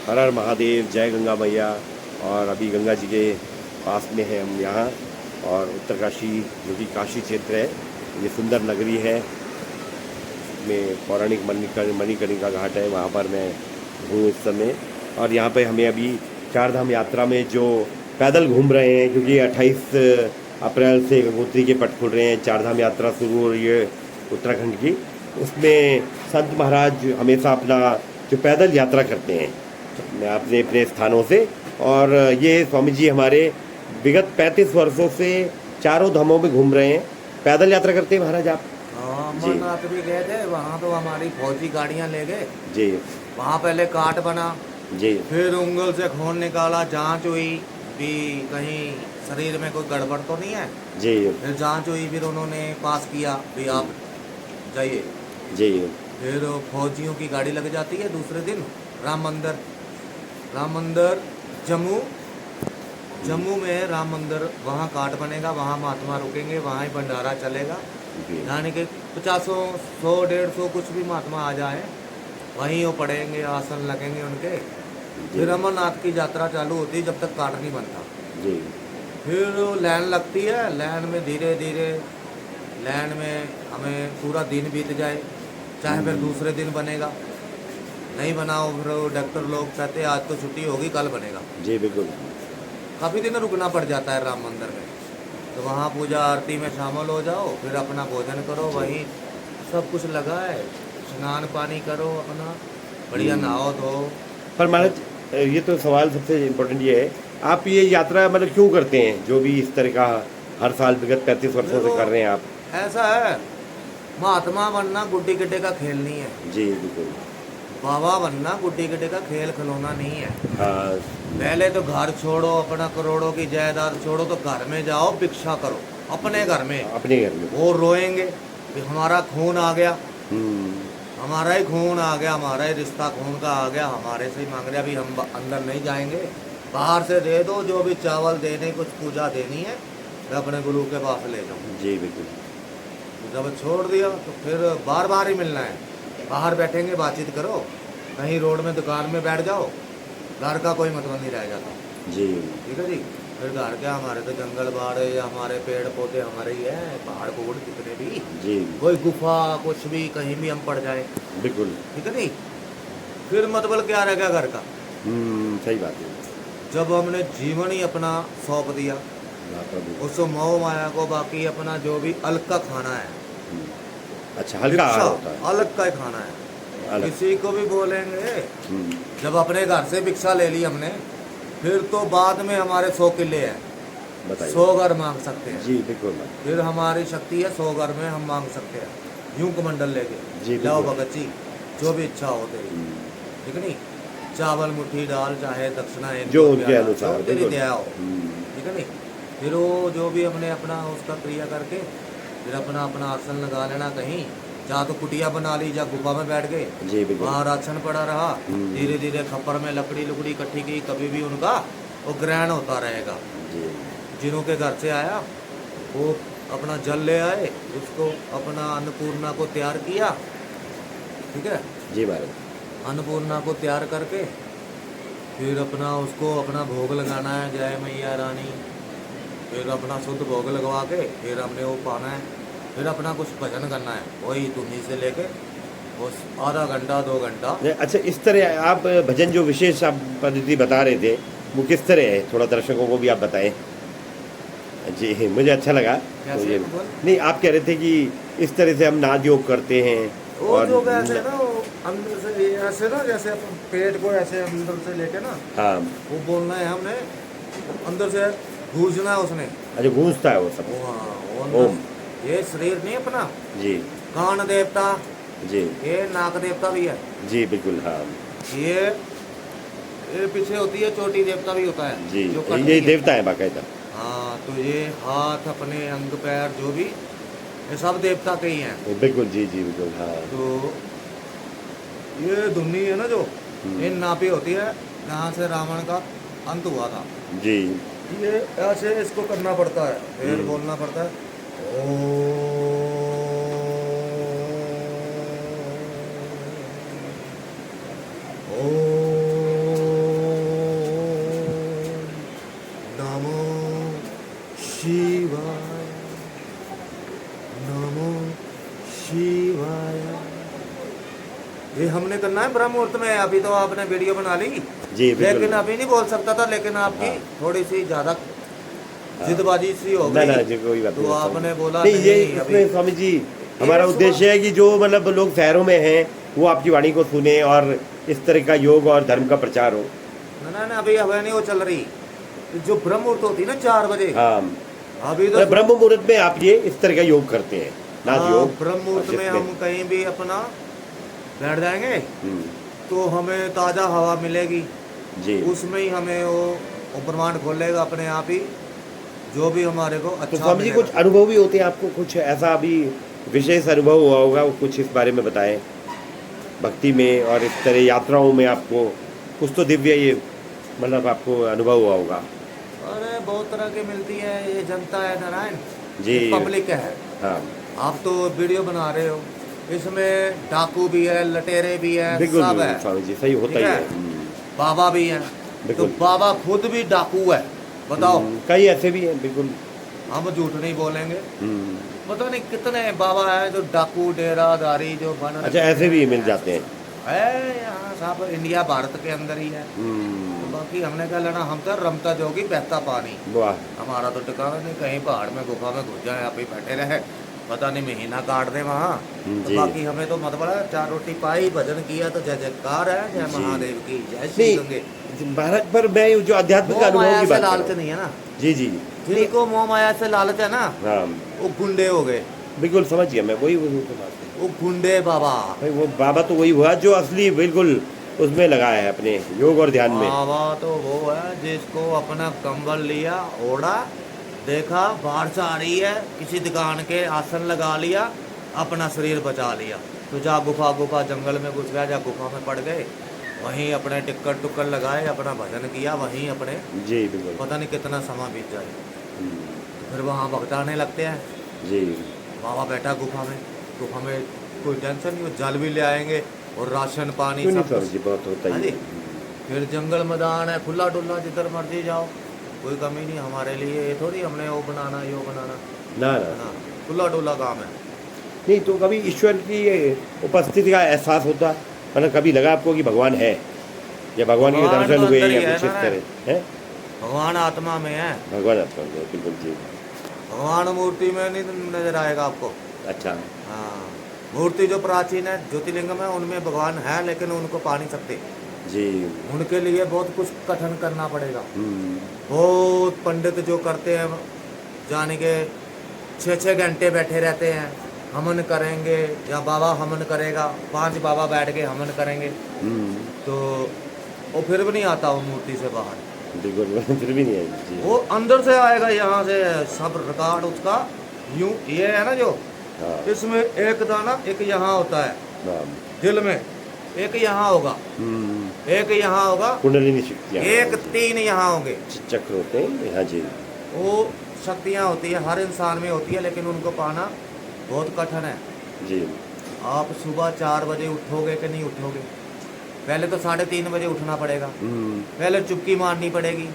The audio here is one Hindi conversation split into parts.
हर हर महादेव, जय गंगा मैया। और अभी गंगा जी के पास में है हम यहाँ, और उत्तरकाशी जो कि काशी क्षेत्र है, ये सुंदर नगरी है। में पौराणिक मणिकर्णिका घाट है, वहाँ पर मैं हूँ इस समय। और यहाँ पे हमें अभी चार धाम यात्रा में जो पैदल घूम रहे हैं, क्योंकि 28 अप्रैल से गंगोत्री के पट खुल रहे हैं, चार धाम यात्रा शुरू हो रही है उत्तराखंड की। उसमें संत महाराज हमेशा अपना जो पैदल यात्रा करते हैं अपने अपने स्थानों से, और ये स्वामी जी हमारे विगत 35 वर्षों से चारों धामों में घूम रहे हैं। पैदल यात्रा करते हैं महाराज आप? हाँ, जी अमरनाथ भी गए थे। वहाँ तो हमारी फौजी गाड़ियाँ ले गए। जी वहाँ पहले काट बना, जी फिर उंगल से खून निकाला, जांच हुई भी कहीं शरीर में कोई गड़बड़ तो नहीं है। जी फिर जांच हुई, फिर उन्होंने पास किया भी आप जाइए। जी फिर फौजियों की गाड़ी लग जाती है दूसरे दिन राम मंदिर जम्मू में राम मंदिर, वहाँ काट बनेगा, वहाँ महात्मा रुकेंगे, वहाँ ही भंडारा चलेगा। जी यानी कि 50 100 150 कुछ भी महात्मा आ जाए, वहीं वो पड़ेंगे, आसन लगेंगे उनके। फिर अमरनाथ की यात्रा चालू होती है जब तक काट नहीं बनता। जी फिर लाइन लगती है, लाइन में धीरे धीरे लाइन में हमें पूरा दिन बीत जाए, चाहे फिर दूसरे दिन बनेगा, नहीं बनाओ फिर डॉक्टर लोग कहते हैं आज तो छुट्टी होगी, कल बनेगा। जी बिल्कुल। काफ़ी दिन रुकना पड़ जाता है राम मंदिर में। तो वहाँ पूजा आरती में शामिल हो जाओ, फिर अपना भोजन करो, वहीं सब कुछ लगा है, स्नान पानी करो, अपना बढ़िया नहाओ धो। पर महाराज ये तो सवाल सबसे इम्पोर्टेंट ये है, आप ये यात्रा मतलब क्यों करते हैं, जो भी इस तरह का हर साल विगत 35 वर्षों से कर रहे हैं आप? ऐसा है, महात्मा बनना गुड्डी गिड्डे का खेल नहीं है। जी बिल्कुल। बाबा बनना गुड्डी गिड्डे का खेल खिलौना नहीं है। हाँ पहले तो घर छोड़ो, अपना करोड़ों की जायदाद छोड़ो, तो घर में जाओ, भिक्षा करो अपने घर में। अपने घर में वो रोएंगे कि हमारा खून आ गया, हम्म, हमारा ही खून आ गया, हमारा ही रिश्ता खून का आ गया, हमारे से ही मांग रहे, अभी हम अंदर नहीं जाएंगे, बाहर से दे दो, जो भी चावल देने, कुछ पूजा देनी है, मैं अपने गुरु के पास ले जाऊँ। जी बिल्कुल। जब छोड़ दिया तो फिर बार बार ही मिलना है। बाहर बैठेंगे, बातचीत करो, कहीं रोड में दुकान में बैठ जाओ, घर का कोई मतलब नहीं रह जाता। जी ठीक है जी। फिर घर क्या, हमारे तो जंगल बाड़ या हमारे पेड़ पौधे हमारे ही हैं, पहाड़ पहाड़ कितने भी, जी कोई गुफा कुछ भी कहीं भी हम पड़ जाए, बिल्कुल। ठीक है नहीं, फिर मतलब क्या रह गया घर का। सही बात है। जब हमने जीवन ही अपना सौंप दिया हाँ, प्रभु। उस मोह माया को, बाकी अपना जो भी अलग का खाना है, हम्म, अच्छा हल्का आहार भिक्षा होता है। अलग का ही खाना है। अलग। किसी को भी बोलेंगे, हम्म, जब अपने घर से भिक्षा ले ली हमने, फिर तो बाद में हमारे 100 किले हैं, बताइए। 100 घर मांग सकते हैं। जी बिल्कुल। फिर हमारी शक्ति है 100 घर में हम मांग सकते हैं, यूं कमंडल जी, लेके लाओ बिल्कुल। भगत जी, जो भी इच्छा हो तेरी, ठीक है नहीं, चावल मुट्ठी दाल, चाहे दक्षिणा एक जो दो उनके प्याला, अनुसार, जो तेरी बिल्कुल। दया हो, ठीक है नहीं। फिर वो जो भी हमने अपना उसका क्रिया करके, फिर अपना अपना आसन लगा लेना कहीं, या तो कुटिया बना ली, या गुफा में बैठ गए, जी बिल्कुल। वहाँ राशन पड़ा रहा, धीरे धीरे खप्पर में लकड़ी लुकड़ी इकट्ठी की, कभी भी उनका वो ग्रहण होता रहेगा। जी जिन्हों के घर से आया वो अपना जल ले आए, उसको अपना अन्नपूर्णा को तैयार किया, ठीक है। जी महाराज। अन्नपूर्णा को तैयार करके फिर अपना उसको अपना भोग लगाना है, जय मैया रानी। फिर अपना शुद्ध भोग लगवा के फिर हमने वो पाना है, फिर अपना कुछ भजन करना है, वही तुम्ही से लेके उस आधा घंटा 2 घंटा। अच्छा, इस तरह आप भजन जो विशेष आप पद्धति बता रहे थे, वो किस तरह है, थोड़ा दर्शकों को भी आप बताएं। जी मुझे अच्छा लगा। तो ये नहीं, आप कह रहे थे कि इस तरह से हम नाद योग करते हैं, वो और जो ऐसे ना, वो अंदर से ये ऐसे ना, जैसे अपन पेट को ऐसे अंदर से लेके ना, हाँ। वो बोलना है हमने, अंदर से गूंजना है उसने। अच्छा, गूंजता है वो सब। वो ओम। अंदर, ये शरीर नहीं अपना, जी कान देवता, जी ये नाक देवता भी है, जी बिल्कुल। हाँ ये पीछे होती है चोटी देवता भी होता है जी, जो कट ये नहीं है। देवता है बाकायदा। हाँ, तो ये हाथ अपने अंग पैर जो भी, ये सब देवता के ही हैं। बिल्कुल जी जी बिल्कुल। हाँ तो ये धुनी है ना जो, ये नापी होती है जहाँ से रावण का अंत हुआ था। जी ये ऐसे इसको करना पड़ता है, फिर बोलना पड़ता है ओ शिवाय, नमो शिवाय। ये हमने करना है ब्रह्म मुहूर्त में। अभी तो आपने वीडियो बना ली जी बिल्कुल। लेकिन अभी नहीं बोल सकता था, लेकिन आपकी हाँ। थोड़ी सी ज्यादा जिदबाजी सी हो ना गई, ना जी कोई बात तो नहीं। आपने बोला नहीं ये नहीं अभी। इसमें स्वामी जी हमारा सुबह- उद्देश्य है कि जो मतलब लोग शहरों में हैं वो आपकी वाणी को सुने और इस तरह का योग और धर्म का प्रचार हो। ना ना अभी हवा नहीं वो चल रही। जो ब्रह्म मुहूर्त होती है ना 4 बजे, हाँ अभी तो मतलब ब्रह्म मुहूर्त में आप ये इस तरह का योग करते हैं, नाथ हाँ, योग। ब्रह्म मुहूर्त में हम कहीं भी अपना बैठ जाएंगे हम्म, तो हमें ताज़ा हवा मिलेगी। जी। उसमें ही हमें वो ब्रह्मांड खोलेगा अपने आप ही, जो भी हमारे को तो अच्छा स्वामी जी मिलेगा। कुछ अनुभव भी होते हैं आपको, कुछ ऐसा अभी विशेष अनुभव हुआ होगा, वो कुछ इस बारे में बताएं भक्ति में और इस तरह यात्राओं में आपको कुछ तो दिव्य ये मतलब आपको अनुभव हुआ होगा। अरे बहुत तरह की मिलती है, ये जनता है नारायण जी। पब्लिक है। हाँ आप तो वीडियो बना रहे हो, इसमें डाकू भी है, लटेरे भी है, बिल्कुल सब है, स्वामी जी सही होता ठीक ही है? है। बाबा भी है, तो बिल्कुल। बाबा खुद भी डाकू है, बताओ। कई ऐसे भी हैं बिल्कुल। हम झूठ नहीं बोलेंगे। हम्म, पता नहीं कितने बाबा हैं जो डाकू डेरादारी जो बन अच्छा ऐसे भी मिल जाते हैं। है यहाँ सब इंडिया भारत के अंदर ही है। तो बाकी हमने क्या लेना, हम तो रमता जोगी बहता पानी, वाह। हमारा तो ठिकाना नहीं। कहीं पहाड़ में गुफा में घुस जाए, आप ही बैठे रहे, पता नहीं महीना काट दे वहाँ। तो जी। बाकी हमें तो मतलब है 4 रोटी पाई, भजन किया तो जय जयकार है, जय जी। महादेव की, जय श्री नहीं गंगे। भारत पर मैं जो आध्यात्मिक मोह अनुभव माया की से बात कर लालच रहा नहीं है ना, हूँ। जी जी जिनको मोह माया से लालच है ना, हाँ वो गुंडे हो गए। बिल्कुल समझ गया मैं, वही वही तो बात है। वो गुंडे बाबा, भाई वो बाबा तो वही हुआ जो असली बिल्कुल उसमें लगाया है अपने योग और ध्यान में। बाबा तो वो है जिसको अपना कंबल लिया, ओढ़ा, देखा बारिश आ रही है, किसी दुकान के आसन लगा लिया, अपना शरीर बचा लिया। तो जा गुफा जंगल में घुस गया, जा गुफा में पड़ गए, वहीं अपने टिक्कर टुक्कर लगाए, अपना भजन किया, वहीं अपने जी बिल्कुल। पता नहीं कितना समय बीत जाए। हम्म, फिर वहाँ भगताने लगते हैं, जी बाबा बैठा गुफा में कोई टेंशन नहीं, वो जल भी ले आएंगे और राशन पानी क्यों नहीं सब स्वामी कुछ। जी, बहुत होता हाँ ही जी। है। फिर जंगल मैदान है, खुला डुल्ला, जिधर मर्जी जाओ, कोई कमी नहीं हमारे लिए। ये थोड़ी हमने वो बनाना यो बनाना, ना है ना ना, खुला डुल्ला काम है। नहीं तो कभी ईश्वर की उपस्थिति का एहसास होता, मतलब कभी लगा आपको कि भगवान है या भगवान के भगवान दर्शन तो हुए अंदर ही या है कुछ इस ना, तरह है? भगवान आत्मा में है, भगवान आपका है, बिल्कुल जी। भगवान मूर्ति में नहीं नजर आएगा आपको। अच्छा हाँ, मूर्ति जो प्राचीन है ज्योतिर्लिंगम है, उनमें भगवान है, लेकिन उनको पा नहीं सकते। जी। उनके लिए बहुत कुछ कठिन करना पड़ेगा। हम्म, बहुत पंडित जो करते हैं, जाने के 6-6 घंटे बैठे रहते हैं, हवन करेंगे या बाबा हवन करेगा, 5 बाबा बैठ के हवन करेंगे, हम्म, तो वो फिर भी नहीं आता वो मूर्ति से बाहर। बिल्कुल फिर भी नहीं आएगी जी। वो अंदर से आएगा, यहाँ से सब रिकॉर्ड उसका यूं, ये है ना जो हाँ इसमें एक दाना, एक यहाँ होता है हाँ, दिल में, एक यहाँ होगा, एक यहाँ होगा, कुंडलिनी शक्तियाँ, एक 3 यहाँ होंगे। चक्र होते हैं। हाँ जी। वो शक्तियाँ होती है, हर इंसान में होती है, लेकिन उनको पाना बहुत कठिन है। जी आप सुबह 4 बजे उठोगे कि नहीं उठोगे? पहले तो 3:30 बजे उठना पड़ेगा, पहले चुपकी मारनी पड़ेगी,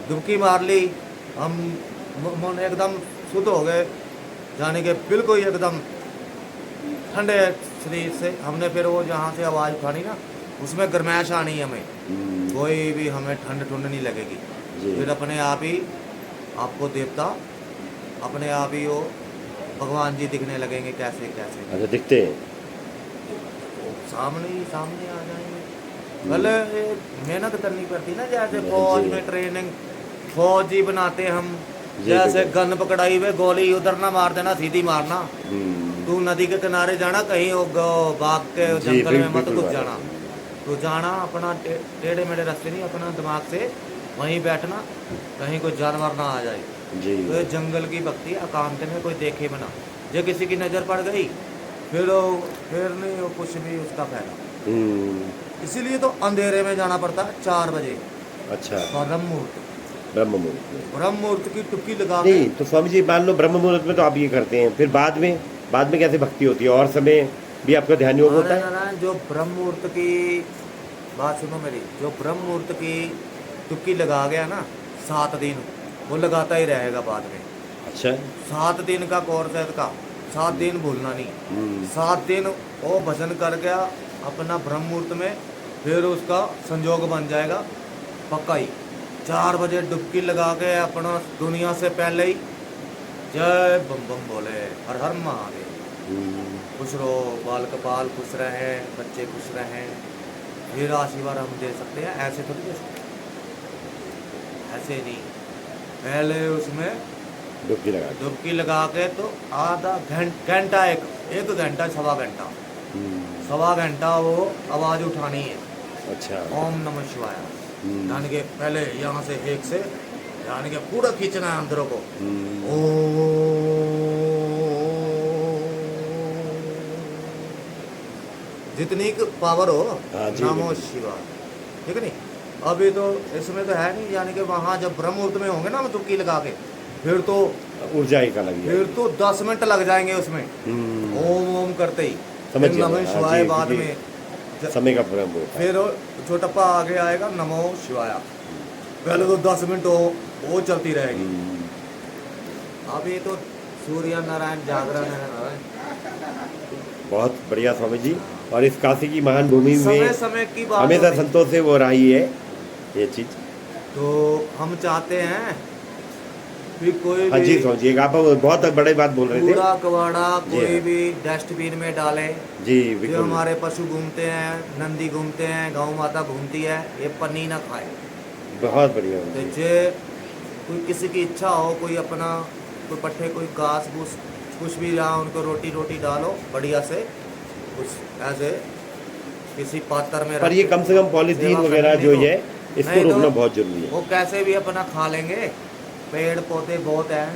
डुबकी मार ली, हम मन एकदम शुद्ध हो गए, जाने के बिल्कुल एकदम ठंडे शरीर से। हमने फिर वो जहाँ से आवाज़ उठानी ना, उसमें गर्माइश आनी है हमें, कोई भी हमें ठंड ठंड नहीं लगेगी। जी। फिर अपने आप ही आपको देवता अपने आप ही वो भगवान जी दिखने लगेंगे। कैसे कैसे? अच्छा दिखते हैं। सामने आ जाएंगे। पहले मेहनत करनी पड़ती ना, जैसे जी। फौज में ट्रेनिंग, फौजी बनाते हम, जी, जैसे बिल्कुल। गन पकड़ाई हुए, गोली उधर ना मार देना, सीधी मारना। तू नदी के किनारे जाना, कहीं वो बाग के जी, जंगल में मत बिल्कुल घुस जाना। तो जाना अपना टेढ़े मेढ़े रास्ते नहीं, अपना दिमाग से वहीं बैठना, कहीं कोई जानवर ना आ जाए। जी तो ये जंगल की भक्ति एकांत में कोई देखे बना, जो किसी की नज़र पड़ गई फिर नहीं वो कुछ भी उसका फायदा। इसीलिए तो अंधेरे में जाना पड़ता है 4 बजे। अच्छा ब्रह्म मुहूर्त, ब्रह्म मुहूर्त में। ब्रह्म मुहूर्त की टुक्की लगा के। नहीं तो स्वामी जी मान लो ब्रह्म मुहूर्त में तो आप ये करते हैं, फिर बाद में कैसे भक्ति होती है और समय भी आपका ध्यान योग होता है? नारायण, जो ब्रह्म मुहूर्त की बात सुनो मेरी, जो ब्रह्म मुहूर्त की टुक्की लगा गया ना 7 दिन, वो लगाता ही रहेगा बाद में। अच्छा। 7 दिन का कोर्स है इसका, 7 दिन भूलना नहीं। 7 दिन वो भजन कर गया अपना ब्रह्म मुहूर्त में, फिर उसका संजोग बन जाएगा पक्का ही। 4 बजे डुबकी लगा के अपना दुनिया से पहले ही जय बम बम बोले, हर हर महादेव। खुश रहो, बाल कपाल खुश रहे, बच्चे खुश रहें, फिर आशीर्वाद हम दे सकते हैं। ऐसे थोड़ी दे सकते, ऐसे नहीं। पहले उसमें डुबकी लगा के तो आधा घंटा, एक घंटा, सवा घंटा, सवा घंटा वो आवाज उठानी है। अच्छा। ओम नमः शिवाय, यानी कि पहले यहाँ से एक से, यानी कि पूरा खींचना है अंदरों को। जितनी पावर हो, नमो शिवाय, ठीक है नहीं। अभी तो इसमें तो है नहीं, यानी कि वहाँ जब ब्रह्म मुहूर्त में होंगे ना, डुबकी लगा के, फिर तो ऊर्जा ही का लग फिर तो 10 मिनट लग जाएंगे उसमें, ओम ओम करते ही। समझ नमो शिवाय बाद में समय का प्रभाव होता है। फिर जो टप्पा आगे आएगा नमो शिवाय, पहले तो 10 मिनट वो चलती रहेगी। अभी तो सूर्य नारायण जागरण है। बहुत बढ़िया स्वामी जी। और इस काशी की महान भूमि में समय की बात हमेशा संतोष से वो रही है ये चीज। तो हम चाहते हैं भी कोई हाँ जी स्वामी जी, आप बहुत बड़ी बात बोल रहे थे। कूड़ा कबाड़ा कोई भी डस्टबिन में डाले जी, जो बिल्कुल। हमारे पशु घूमते हैं, नंदी घूमते हैं, गौ माता घूमती है, ये पन्नी ना खाए। बहुत बढ़िया। तो जे कोई किसी की इच्छा हो, कोई अपना कोई पट्टे, कोई घास फूस कुछ भी जहाँ उनको रोटी डालो बढ़िया से, कुछ ऐसे किसी पात्र में। पर ये कम से कम पॉलीथीन वगैरह जो है इसको रोकना बहुत जरूरी है। वो कैसे भी अपना खा लेंगे, पेड़ पौधे बहुत हैं,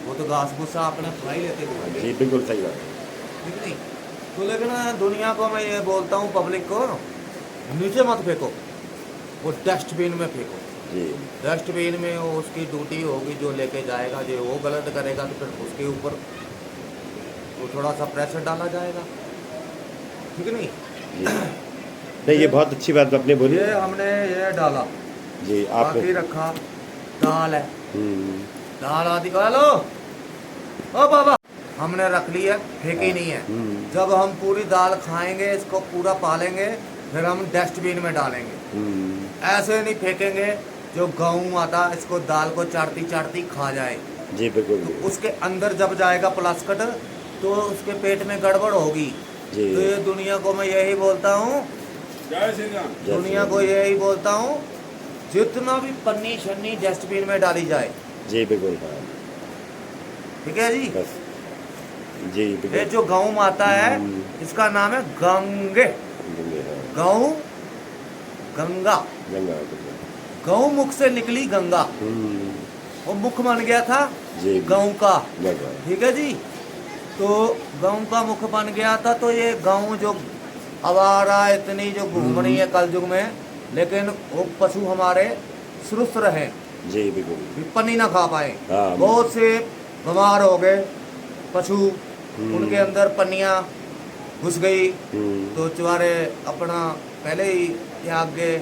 वो तो घास भूसा अपना खा ही लेते हैं। जी बिल्कुल सही बात है। ठीक नहीं। तो लेकिन दुनिया को मैं ये बोलता हूँ, पब्लिक को नीचे मत फेंको, वो डस्टबिन में फेंको। जी। डस्टबिन में वो उसकी ड्यूटी होगी, जो लेके जाएगा, जो वो गलत करेगा तो फिर उसके ऊपर तो थोड़ा सा प्रेशर डाला जाएगा, ठीक नहीं। नहीं, ये बहुत अच्छी बात आपने बोली। ये हमने ये डाला जी, आप बाकी रखा, दाल है, दाल आदि। हेलो ओ बाबा, हमने रख ली है, फेंकी नहीं है। जब हम पूरी दाल खाएंगे, इसको पूरा पालेंगे, फिर हम डस्टबिन में डालेंगे। ऐसे नहीं फेंकेंगे जो गौ माता इसको दाल को चाटती चाटती खा जाए। जी बिल्कुल। तो उसके अंदर जब जाएगा प्लास्टिक, तो उसके पेट में गड़बड़ होगी। तो ये दुनिया को मैं यही बोलता हूँ, दुनिया को यही बोलता हूँ, जितना भी पन्नी शन्नी डस्टबिन में डाली जाए। जी बिल्कुल। ठीक है जी। बस जी बिल्कुल। ये जो गौ माता है, इसका नाम है गंगे। गौ गंगा, गौ मुख से निकली गंगा, वो मुख बन गया था गौ का। ठीक है जी। तो गौ का मुख बन गया था, तो ये गौ जो आवारा इतनी जो घूम रही है कल युग में, लेकिन वो पशु हमारे सुरस्त रहे, जी बिल्कुल, पन्नी ना खा पाए। बहुत से बीमार हो गए पशु, उनके अंदर पन्नियां घुस गई, तो चुहारे अपना पहले ही त्याग गए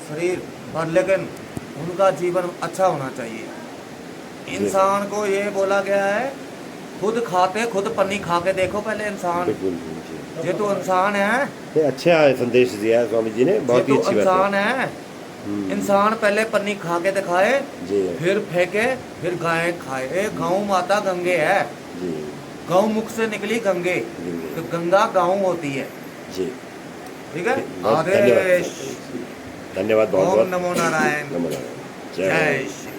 शरीर पर। लेकिन उनका जीवन अच्छा होना चाहिए। इंसान को ये बोला गया है, खुद खाते खुद पन्नी खा के देखो पहले इंसान। ये तो इंसान है। अच्छा संदेश दिया है स्वामी जी ने, बहुत ही अच्छी बात इंसान है। इंसान पहले पन्नी खा के दिखाए, फिर फेंके, फिर गाय खाए। गौ माता गंगे है, गौ मुख से निकली गंगे, तो गंगा गाँव होती है जी। ठीक है। आदेश। धन्यवाद बहुत बहुत। ओम नमो नारायण। नमो नारायण। जय श्री